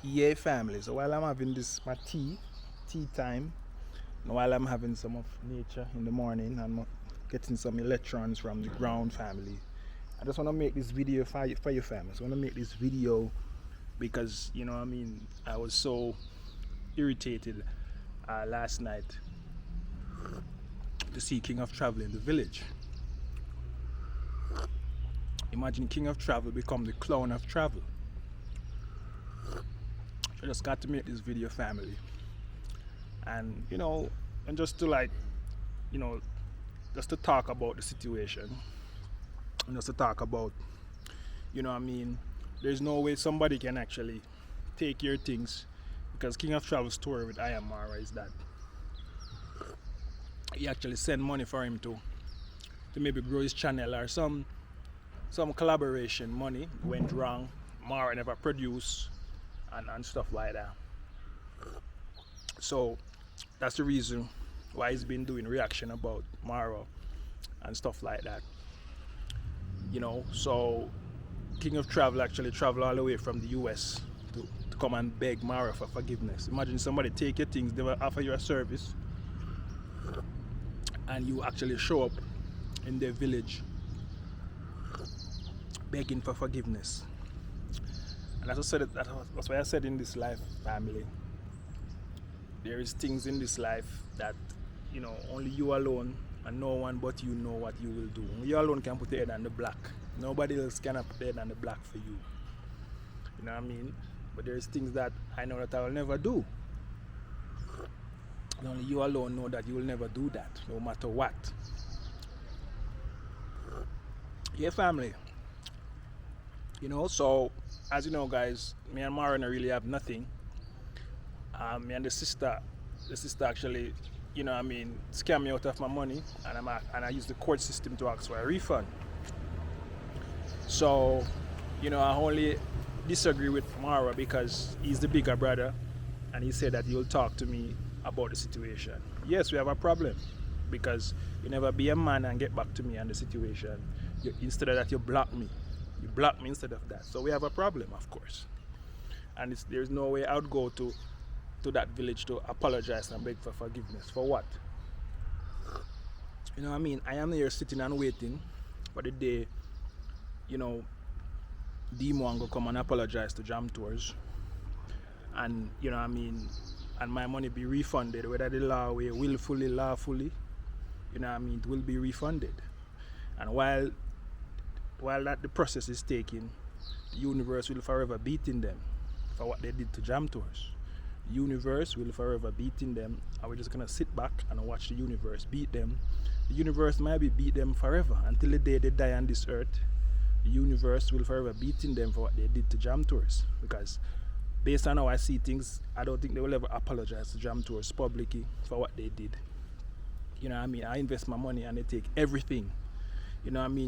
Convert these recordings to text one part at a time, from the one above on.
Yeah, family. So while I'm having this my tea time, and while I'm having some of nature in the morning and getting some electrons from the ground family, I just want to make this video for your family. So I want to make this video because I was so irritated last night to see King of Travel in the village. Imagine King of Travel become the clown of travel. I just got to make this video family, and and just to you know just to talk about the situation, and just to talk about, there's no way somebody can actually take your things, because King of Travel's story with Ayamara is that he actually sent money for him to maybe grow his channel, or some collaboration money went wrong. Mara never produced and stuff like that. So that's the reason why he's been doing reaction about Mara and stuff like that. So King of Travel actually traveled all the way from the US to come and beg Mara for forgiveness. Imagine somebody take your things, they will offer you a service, and you actually show up in their village begging for forgiveness. And that's why I said in this life, family, there is things in this life that only you alone and no one but you know what you will do. You alone can put your head on the block. Nobody else cannot put their head on the block for you. You know what I mean? But there's things that I know that I will never do. And only you alone know that you will never do that, no matter what. Yeah, family. So as you know, guys, me and Mara really have nothing. Me and the sister actually, scam me out of my money, and I use the court system to ask for a refund. So, I only disagree with Mara because he's the bigger brother, and he said that he'll talk to me about the situation. Yes, we have a problem, because you never be a man and get back to me on the situation. Instead of that, you block me. You block me instead of that. So we have a problem, of course. And there's no way I would go to that village to apologize and beg for forgiveness. For what? You know what I mean? I am here sitting and waiting for the day, Demo go come and apologize to Jam Tours. And, and my money be refunded, whether the law way, willfully, lawfully, it will be refunded. And while that the process is taking, the universe will forever beating them for what they did to Jam Tours. The universe will forever beating them, and we're just gonna sit back and watch the universe beat them. The universe might be beat them forever until the day they die on this earth. The universe will forever beating them for what they did to Jam Tours, because based on how I see things, I don't think they will ever apologize to Jam Tours publicly for what they did. I invest my money and they take everything.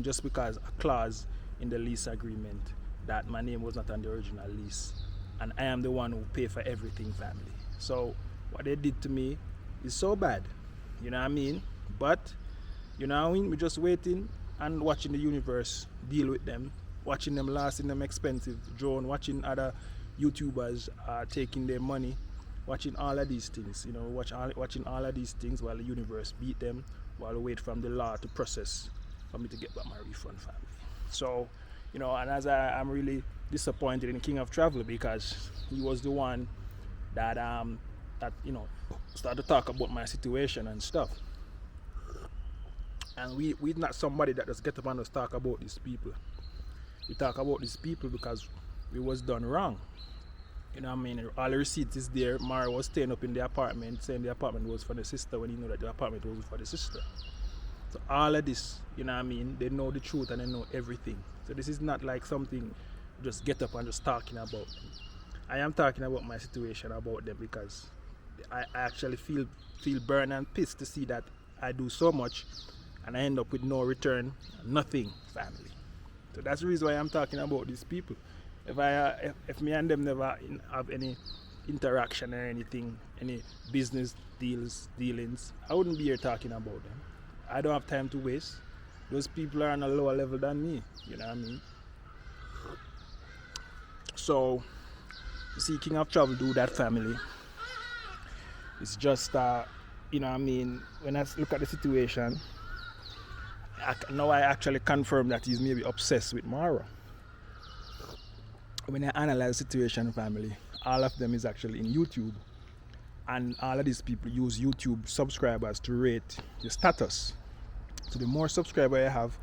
Just because a clause in the lease agreement that my name was not on the original lease, and I am the one who pay for everything, family. So what they did to me is so bad. But we're just waiting and watching the universe deal with them, watching them last in them expensive drone, watching other YouTubers taking their money, watching all of these things, watching all of these things while the universe beat them, while we wait from the law to process for me to get back my refund, family. So, and as I'm really disappointed in King of Travel, because he was the one that started to talk about my situation and stuff. And we're not somebody that just get up and just talk about these people. We talk about these people because we was done wrong. All the receipts is there. Mara was staying up in the apartment, saying the apartment was for the sister when he knew that the apartment was for the sister. So all of this, they know the truth and they know everything. So this is not like something just get up and just talking about. I am talking about my situation about them because I actually feel burned and pissed to see that I do so much and I end up with no return, nothing, family. So that's the reason why I'm talking about these people. If me and them never have any interaction or anything, any business dealings, I wouldn't be here talking about them. I don't have time to waste. Those people are on a lower level than me, So See, King of Travel do that, family. It's just, when I look at the situation, now I actually confirm that he's maybe obsessed with Mara. When I analyze the situation, family, all of them is actually in YouTube. And all of these people use YouTube subscribers to rate your status. So the more subscribers you have,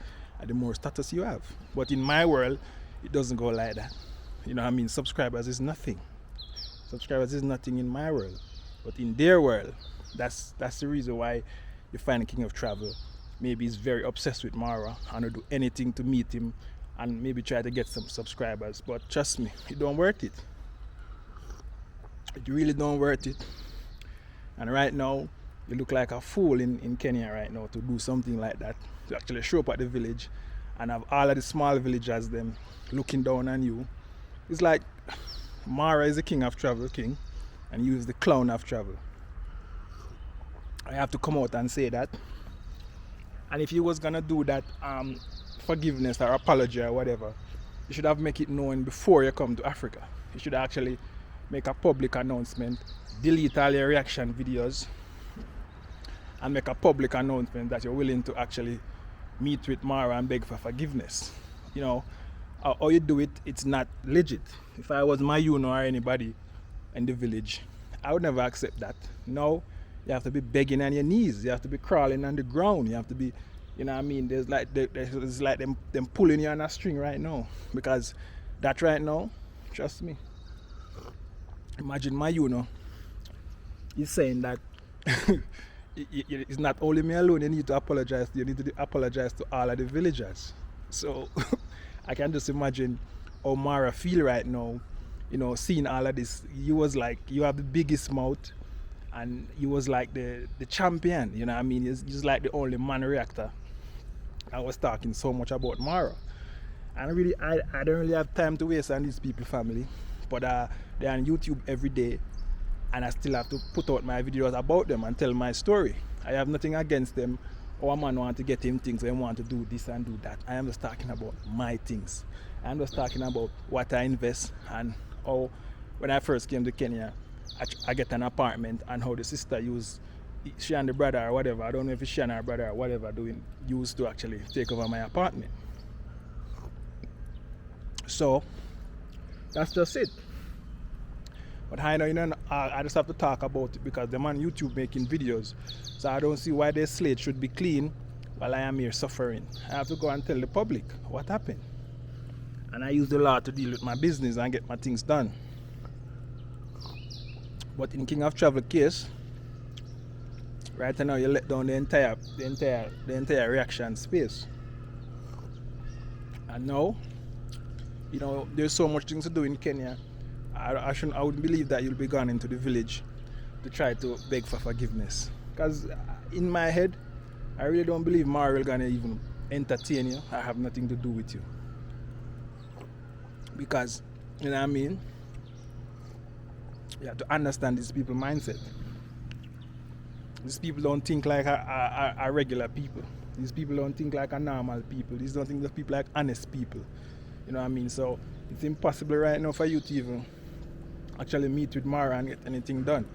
the more status you have. But in my world, it doesn't go like that. Subscribers is nothing. Subscribers is nothing in my world. But in their world, that's the reason why you find the King of Travel. Maybe he's very obsessed with Mara and will do anything to meet him and maybe try to get some subscribers. But trust me, it don't worth it. It really don't worth it. And right now, you look like a fool in Kenya right now to do something like that. To actually show up at the village and have all of the small villagers them looking down on you. It's like Mara is the King of Travel king and you is the clown of travel. I have to come out and say that. And if you was gonna do that forgiveness or apology or whatever, you should have make it known before you come to Africa. You should actually make a public announcement, delete all your reaction videos, and make a public announcement that you're willing to actually meet with Mara and beg for forgiveness. How you do it, it's not legit. If I was Mayuno or anybody in the village, I would never accept that. No, you have to be begging on your knees. You have to be crawling on the ground. You have to be, there's like them pulling you on a string right now. Because that right now, trust me, imagine Mayuno is saying that it's not only me alone you need to apologize to, you need to apologize to all of the villagers. So I can just imagine how Mara feel right now, seeing all of this. You was like, you have the biggest mouth and you was like the champion, It's just like the only man reactor. I was talking so much about Mara. And really, I don't really have time to waste on these people, family. But they're on YouTube every day. And I still have to put out my videos about them and tell my story. I have nothing against them. Or a man want to get him things, they want to do this and do that. I am just talking about my things. I'm just talking about what I invest and how when I first came to Kenya, I get an apartment and how the sister she and the brother or whatever, I don't know if it's she and her brother or whatever used to actually take over my apartment. So that's just it. But I know, I just have to talk about it because I'm on YouTube making videos. So I don't see why their slate should be clean while I am here suffering. I have to go and tell the public what happened. And I use the law to deal with my business and get my things done. But in King of Travel case, right now you let down the entire reaction space. And now, there's so much things to do in Kenya. I wouldn't believe that you'll be gone into the village to try to beg for forgiveness. Because in my head, I really don't believe Mara will gonna even entertain you. I have nothing to do with you. Because, you have to understand these people's mindset. These people don't think like a regular people. These people don't think like a normal people. These don't think of people like honest people. So it's impossible right now for you to even actually meet with Mara and get anything done.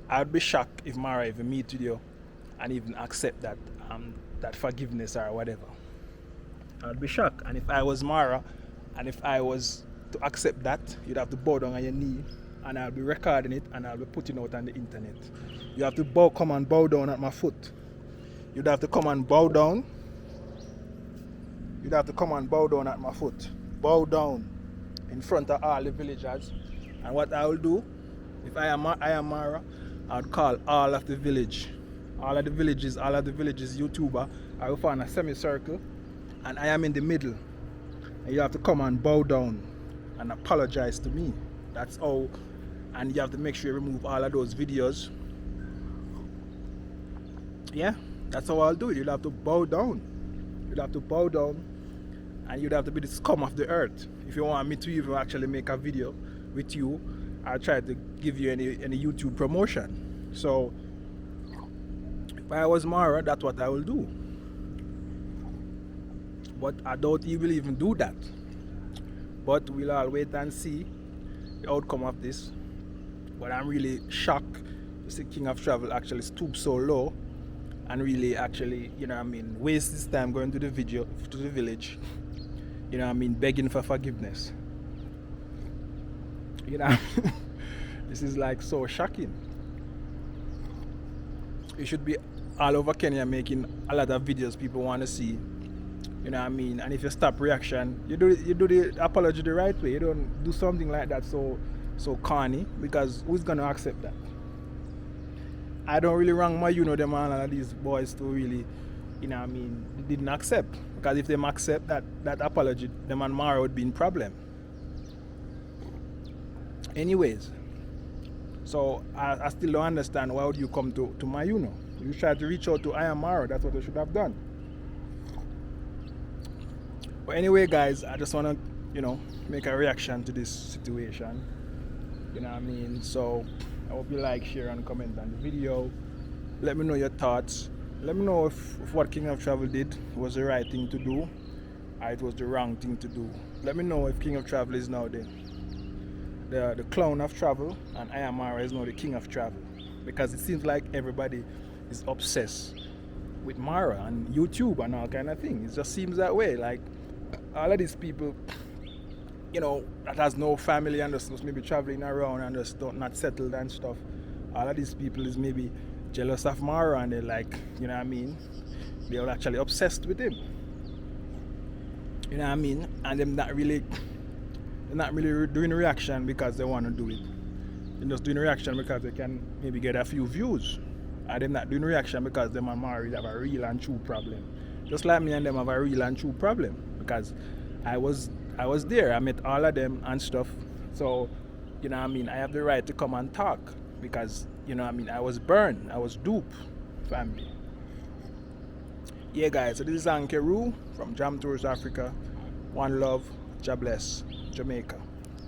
I'd be shocked if Mara even meet with you and even accept that forgiveness or whatever. I'd be shocked. And if I was Mara and if I was to accept that, you'd have to bow down on your knee and I'll be recording it and I'll be putting it out on the internet. You have to come and bow down at my foot. You'd have to come and bow down. You'd have to come and bow down at my foot. Bow down in front of all the villagers. And what I will do, if I am Mara, I would call all of the village, all of the villages YouTuber. I will find a semicircle and I am in the middle. And you have to come and bow down and apologize to me. That's all. And you have to make sure you remove all of those videos. Yeah, that's how I'll do it. You'll have to bow down. You'll have to bow down and you'd have to be the scum of the earth. If you want me to even actually make a video with you, I'll try to give you any YouTube promotion. So if I was Mara, that's what I will do. But I doubt he will even do that. But we'll all wait and see. the outcome of this. But I'm really shocked to see King of Travel actually stoop so low and really actually, waste his time going to the village, begging for forgiveness. This is like so shocking. You should be all over Kenya making a lot of videos people want to see. And if you stop reaction, you do the apology the right way. You don't do something like that so corny, because who's gonna accept that? I don't really wrong them and all of these boys to really, they didn't accept. Because if they accept that apology, them and Mara would be in problem. Anyways, so I still don't understand why would you come to Mayuno. You try to reach out to Ayamaro, that's what you should have done. But anyway, guys, I just want to, make a reaction to this situation. So I hope you like, share, and comment on the video. Let me know your thoughts. Let me know if what King of Travel did was the right thing to do, or it was the wrong thing to do. Let me know if King of Travel is now the clown of travel, and Ayamaro is now the king of travel. Because it seems like everybody is obsessed with Mara and YouTube and all kind of things. It just seems that way. Like all of these people, that has no family and just maybe traveling around and just not settled and stuff. All of these people is maybe jealous of Mara, and they're like, they're actually obsessed with him. And they're not really doing reaction because they want to do it. They're just doing reaction because they can maybe get a few views. And they're not doing reaction because them and Mara have a real and true problem. Just like me and them have a real and true problem. Because I was there, I met all of them and stuff. So, I have the right to come and talk. Because, I was burned, I was duped, family. Yeah, guys, so this is Ankeru from Jam Tours Africa. One love, God bless, Jamaica.